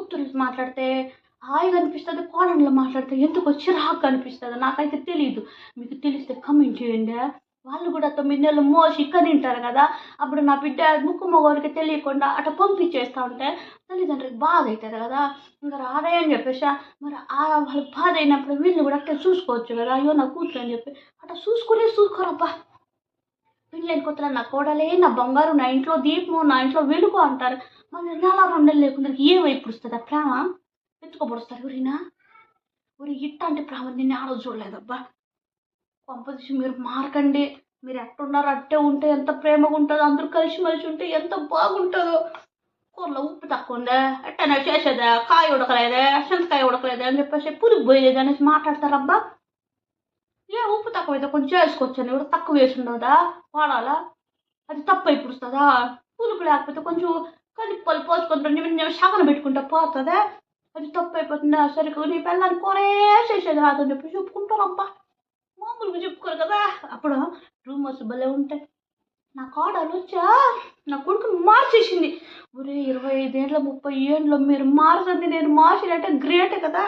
కూతురు మాట్లాడితే హాయిగా అనిపిస్తుంది, కోడళ్ళు మాట్లాడితే ఎందుకో చిరాకు అనిపిస్తుంది. నాకైతే తెలీదు. మీకు తెలిస్తే కమెంట్ చేయండి. వాళ్ళు కూడా 9 నెలలు మోసి కనింటారు కదా, అప్పుడు నా బిడ్డ ముక్కు మొగోరికి తెలియకుండా అట్లా పంపించేస్తా ఉంటే తల్లిదండ్రులకు బాధ అవుతుంది కదా. ఇంకా రాదే అని చెప్పేసి మరి వాళ్ళకి బాధ అయినప్పుడు వీళ్ళు కూడా అట్లా చూసుకోవచ్చు కదా. అయ్యో నా కూతురు అని చెప్పి అట్లా చూసుకోరబ్బా. పెళ్ళైన కొత్తలో నా కోడలే నా బంగారు, నా ఇంట్లో దీపము, నా ఇంట్లో వెలుగు అంటారు. మరి నెల 2 నెలలు లేకుండా ఏమైపుడుస్తుంది ఆ ప్రేమ? ఎత్తుకోబడుస్తారు ఊరినా. ఊరి ఇట్లాంటి ప్రేమ నేను ఆడ చూడలేదబ్బా. కొంపదీసి మీరు మారకండి. మీరు ఎట్టున్నారు అట్టే ఉంటే ఎంత ప్రేమగా ఉంటుందో, అందరూ కలిసిమెలిసి ఉంటే ఎంత బాగుంటుందో. కూరలో ఉప్పు తక్కువ ఉందా, ఎట్టైనా చేసేదా, కాయ ఉడకలేదా, చింతకాయ ఉడకలేదా అని చెప్పేసి పురుగు పోయేది అనేసి మాట్లాడతారబ్బా. ఉప్పు తక్కువ అయితే కొంచెం వేసుకోవచ్చండి, కూడా తక్కువ వేసి ఉండదా వాడాలా? అది తప్పు అయిపోతుందా? పులుపు లేకపోతే కొంచెం కలిపి పోసుకుంటుంటే నేను సగన పెట్టుకుంటా పోతుందా? అది తప్పు అయిపోతుందా? సరిగ్గా నీ పిల్లల్ని కూరేసేసేది రాదని చెప్పి చెప్పుకుంటారబ్బా. మామూలుగా చెప్పుకోరు కదా. అప్పుడు రూమర్స్ భలే ఉంటాయి. నా కోడలు వచ్చా నా కొడుకుని మార్చేసింది. ఒరే 25 ఏళ్ళ 30 ఏళ్ళు మీరు మారుతుంది, నేను మార్చినట్టే గ్రేట్ కదా.